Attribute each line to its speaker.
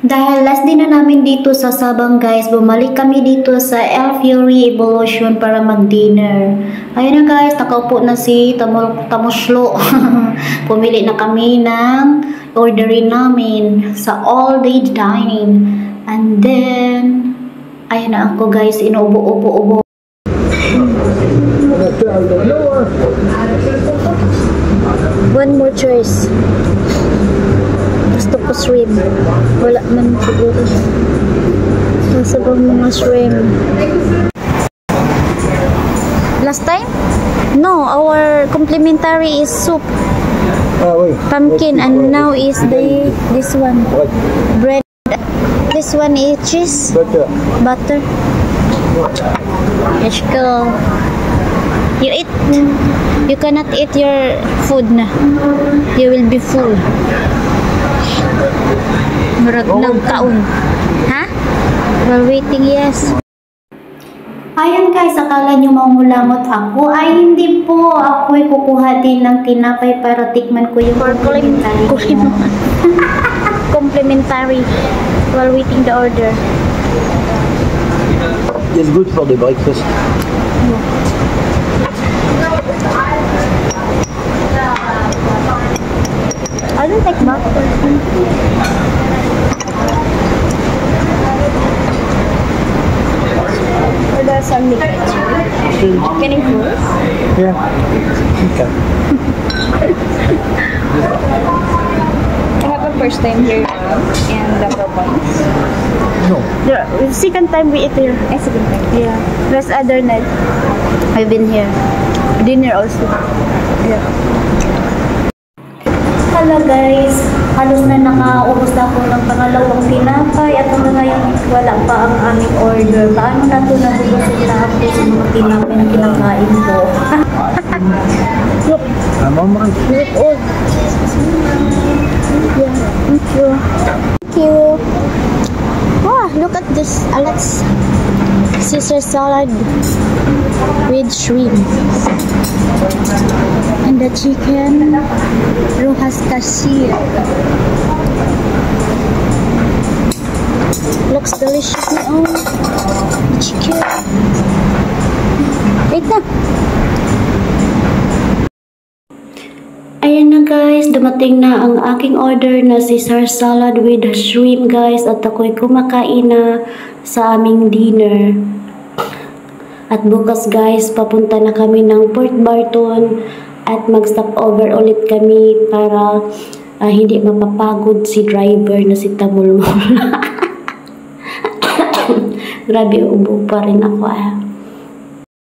Speaker 1: Dahil last din na namin dito sa Sabang guys, bumalik kami dito sa El Fury Evolution para mag-dinner. Ayun na guys, nakaupo na si Tamuslo. Pumili na kami ng orderin namin sa all day dining. And then, ayun na ako guys, inuubo-ubo-ubo. One more choice. Gusto ko shrimp. Wala man siguro. Nasa bang mga shrimp? Last time? No, our complimentary is soup. Pumpkin, and now is this one. Bread. This one is cheese. Butter. Let's go. You eat. You cannot eat your food na. You will be full. Murag ng kaon. Ha? We're waiting, yes. Ayun guys, akala nyo mangulangot ako. Ay, hindi po. Ako ay kukuha din ng tinapay para tikman ko yung complimentary. Complimentary. While waiting the order.
Speaker 2: It's good for the breakfast.
Speaker 1: I don't like butter. Or there's some meat. Can you prove?
Speaker 2: Yeah. Okay.
Speaker 3: I have a first time here in the Philippines.
Speaker 2: No.
Speaker 1: Yeah, second time we eat here.
Speaker 3: Second time.
Speaker 1: Yeah. There's other night. I've been here. Dinner also. Yeah. Hello guys. Halos na nakaubos na ako ng pangalawang tinapay at hanggang ngayon wala pa ang aming order. Paano na ito nabubusog na ako sa mga tinapay na kinakain ko? Look. Look all. Yeah. Thank you. Thank you. Wow, look at this. Let's Caesar salad with shrimp. And the chicken Rojas Cassia. Looks delicious na oh. The chicken. Wait na. Ayan na guys, dumating na ang aking order na Caesar salad with shrimp guys, at ako'y kumakain na sa aming dinner. At bukas guys, papunta na kami ng Port Barton at mag-stop over ulit kami para hindi mapapagod si driver na si Tamulmul. Grabe, ubo pa rin ako